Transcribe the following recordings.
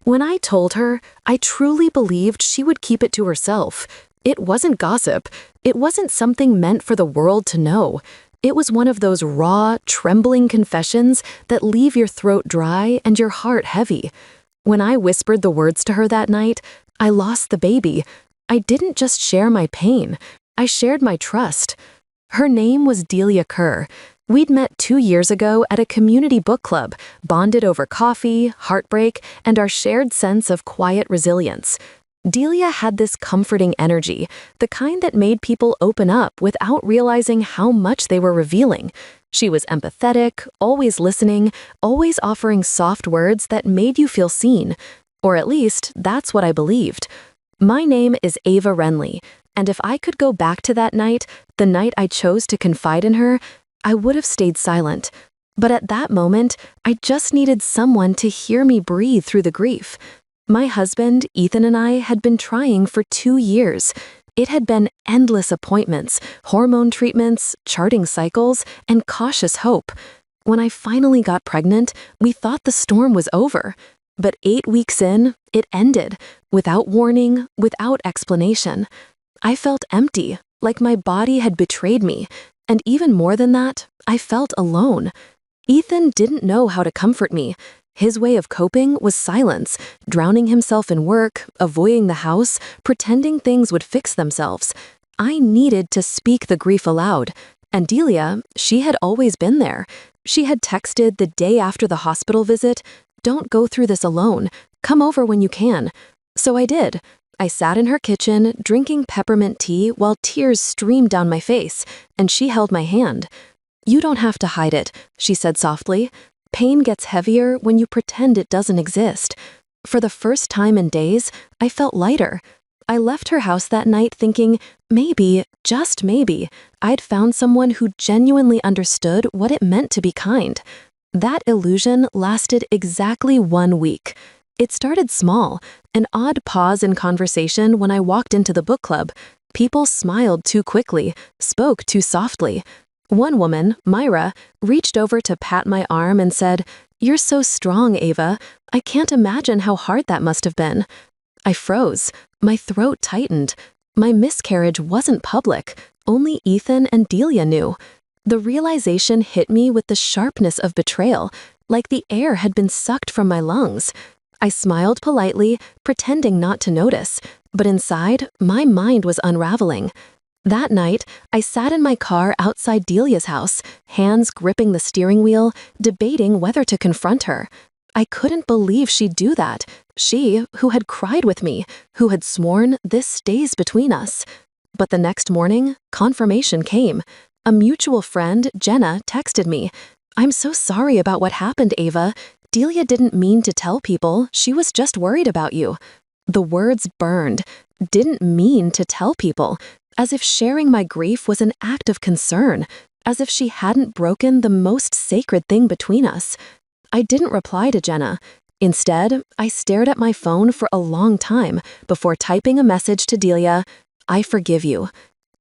When I told her, I truly believed she would keep it to herself. It wasn't gossip. It wasn't something meant for the world to know. It was one of those raw, trembling confessions that leave your throat dry and your heart heavy. When I whispered the words to her that night, I lost the baby. I didn't just share my pain. I shared my trust. Her name was Delia Kerr. We'd met 2 years ago at a community book club, bonded over coffee, heartbreak, and our shared sense of quiet resilience. Delia had this comforting energy, the kind that made people open up without realizing how much they were revealing. She was empathetic, always listening, always offering soft words that made you feel seen. Or at least, that's what I believed. My name is Ava Renly, and if I could go back to that night, the night I chose to confide in her, I would have stayed silent. But at that moment, I just needed someone to hear me breathe through the grief. My husband, Ethan, and I had been trying for 2 years. It had been endless appointments, hormone treatments, charting cycles, and cautious hope. When I finally got pregnant, we thought the storm was over. But 8 weeks in, it ended, without warning, without explanation. I felt empty, like my body had betrayed me. And even more than that, I felt alone. Ethan didn't know how to comfort me. His way of coping was silence, drowning himself in work, avoiding the house, pretending things would fix themselves. I needed to speak the grief aloud. And Delia, she had always been there. She had texted the day after the hospital visit, "Don't go through this alone. Come over when you can." So I did. I sat in her kitchen, drinking peppermint tea while tears streamed down my face, and she held my hand. "You don't have to hide it," she said softly. "Pain gets heavier when you pretend it doesn't exist." For the first time in days, I felt lighter. I left her house that night thinking, maybe, just maybe, I'd found someone who genuinely understood what it meant to be kind. That illusion lasted exactly 1 week. It started small, an odd pause in conversation when I walked into the book club. People smiled too quickly, spoke too softly. One woman, Myra, reached over to pat my arm and said, "You're so strong, Ava. I can't imagine how hard that must have been." I froze. My throat tightened. My miscarriage wasn't public. Only Ethan and Delia knew. The realization hit me with the sharpness of betrayal, like the air had been sucked from my lungs. I smiled politely, pretending not to notice, but inside, my mind was unraveling. That night, I sat in my car outside Delia's house, hands gripping the steering wheel, debating whether to confront her. I couldn't believe she'd do that. She, who had cried with me, who had sworn this stays between us. But the next morning, confirmation came. A mutual friend, Jenna, texted me, "I'm so sorry about what happened, Ava. Delia didn't mean to tell people. She was just worried about you." The words burned. Didn't mean to tell people. As if sharing my grief was an act of concern. As if she hadn't broken the most sacred thing between us. I didn't reply to Jenna. Instead, I stared at my phone for a long time before typing a message to Delia, "I forgive you."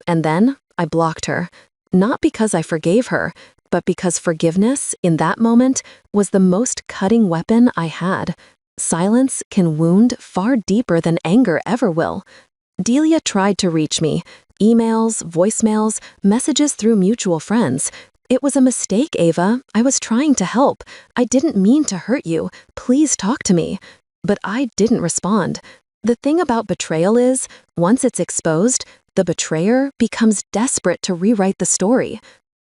And then I blocked her. Not because I forgave her, but because forgiveness, in that moment, was the most cutting weapon I had. Silence can wound far deeper than anger ever will. Delia tried to reach me. Emails, voicemails, messages through mutual friends. "It was a mistake, Ava. I was trying to help. I didn't mean to hurt you. Please talk to me." But I didn't respond. The thing about betrayal is, once it's exposed, the betrayer becomes desperate to rewrite the story.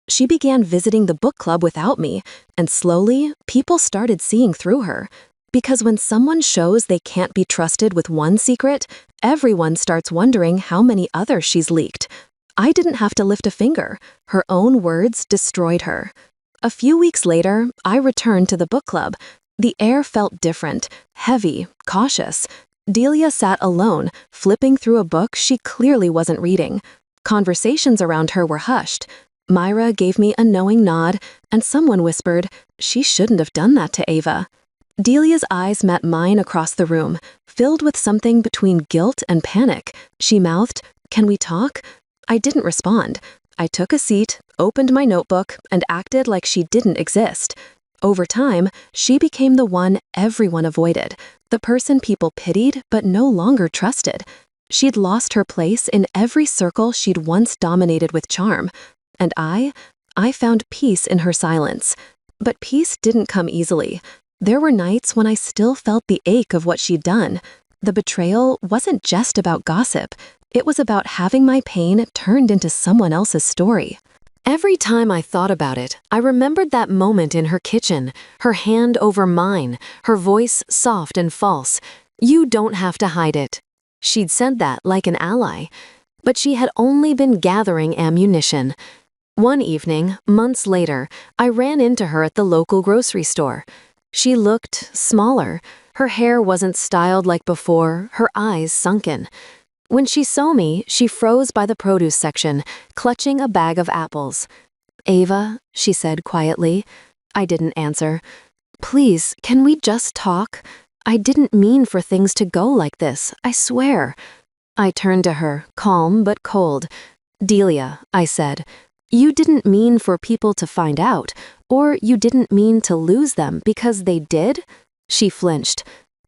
She began visiting the book club without me, and slowly, people started seeing through her. Because when someone shows they can't be trusted with one secret, everyone starts wondering how many others she's leaked. I didn't have to lift a finger. Her own words destroyed her. A few weeks later, I returned to the book club. The air felt different, heavy, cautious. Delia sat alone, flipping through a book she clearly wasn't reading. Conversations around her were hushed. Myra gave me a knowing nod, and someone whispered, "She shouldn't have done that to Ava." Delia's eyes met mine across the room, filled with something between guilt and panic. She mouthed, "Can we talk?" I didn't respond. I took a seat, opened my notebook, and acted like she didn't exist. Over time, she became the one everyone avoided, the person people pitied but no longer trusted. She'd lost her place in every circle she'd once dominated with charm. And I found peace in her silence. But peace didn't come easily. There were nights when I still felt the ache of what she'd done. The betrayal wasn't just about gossip. It was about having my pain turned into someone else's story. Every time I thought about it, I remembered that moment in her kitchen, her hand over mine, her voice soft and false. "You don't have to hide it." She'd said that like an ally, but she had only been gathering ammunition. One evening, months later, I ran into her at the local grocery store. She looked smaller. Her hair wasn't styled like before, her eyes sunken. When she saw me, she froze by the produce section, clutching a bag of apples. "Ava," she said quietly. I didn't answer. "Please, can we just talk? I didn't mean for things to go like this, I swear." I turned to her, calm but cold. "Delia," I said, "you didn't mean for people to find out, or you didn't mean to lose them because they did?" She flinched.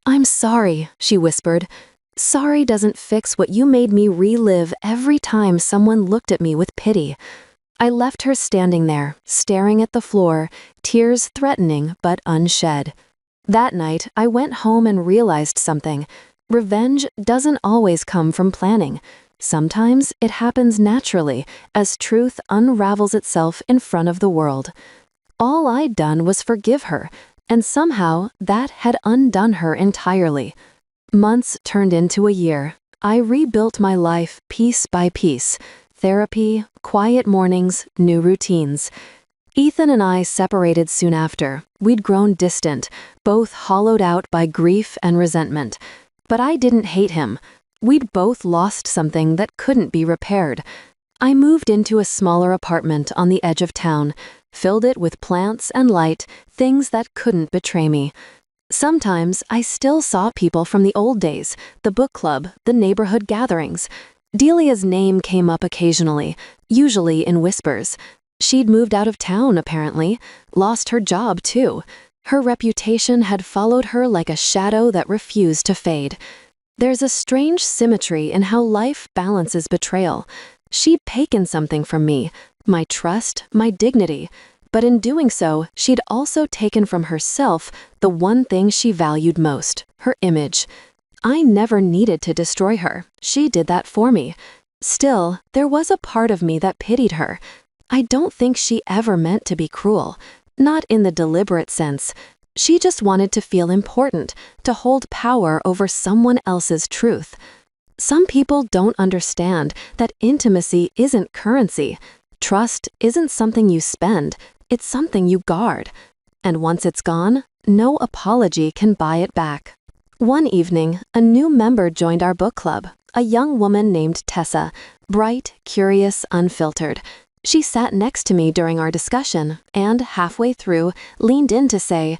"I'm sorry," she whispered. "Sorry doesn't fix what you made me relive every time someone looked at me with pity." I left her standing there, staring at the floor, tears threatening but unshed. That night, I went home and realized something. Revenge doesn't always come from planning. Sometimes it happens naturally, as truth unravels itself in front of the world. All I'd done was forgive her, and somehow that had undone her entirely. Months turned into a year. I rebuilt my life piece by piece. Therapy, quiet mornings, new routines. Ethan and I separated soon after. We'd grown distant, both hollowed out by grief and resentment. But I didn't hate him. We'd both lost something that couldn't be repaired. I moved into a smaller apartment on the edge of town, filled it with plants and light, things that couldn't betray me. Sometimes I still saw people from the old days, the book club, the neighborhood gatherings. Delia's name came up occasionally, usually in whispers. She'd moved out of town, apparently, lost her job too. Her reputation had followed her like a shadow that refused to fade. There's a strange symmetry in how life balances betrayal. She'd taken something from me, my trust, my dignity. But in doing so, she'd also taken from herself the one thing she valued most, her image. I never needed to destroy her. She did that for me. Still, there was a part of me that pitied her. I don't think she ever meant to be cruel. Not in the deliberate sense. She just wanted to feel important, to hold power over someone else's truth. Some people don't understand that intimacy isn't currency. Trust isn't something you spend, it's something you guard. And once it's gone, no apology can buy it back. One evening, a new member joined our book club, a young woman named Tessa, bright, curious, unfiltered. She sat next to me during our discussion and, halfway through, leaned in to say,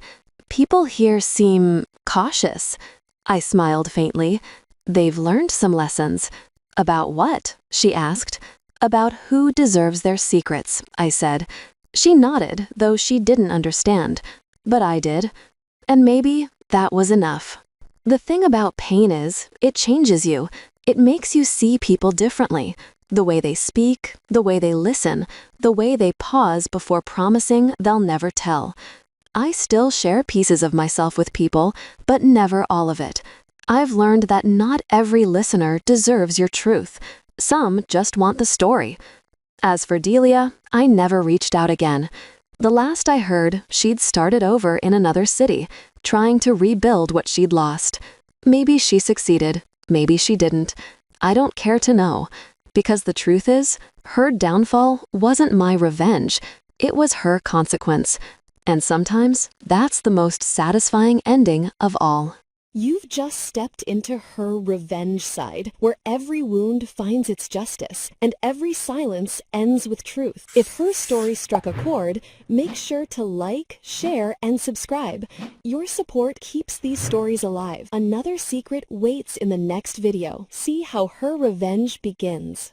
"People here seem cautious." I smiled faintly. "They've learned some lessons." "About what?" she asked. "About who deserves their secrets," I said. She nodded, though she didn't understand. But I did. And maybe that was enough. The thing about pain is, it changes you. It makes you see people differently. The way they speak, the way they listen, the way they pause before promising they'll never tell. I still share pieces of myself with people, but never all of it. I've learned that not every listener deserves your truth. Some just want the story. As for Delia, I never reached out again. The last I heard, she'd started over in another city, trying to rebuild what she'd lost. Maybe she succeeded, maybe she didn't. I don't care to know. Because the truth is, her downfall wasn't my revenge. It was her consequence. And sometimes, that's the most satisfying ending of all. You've just stepped into her revenge side, where every wound finds its justice, and every silence ends with truth. If her story struck a chord, make sure to like, share, and subscribe. Your support keeps these stories alive. Another secret waits in the next video. See how her revenge begins.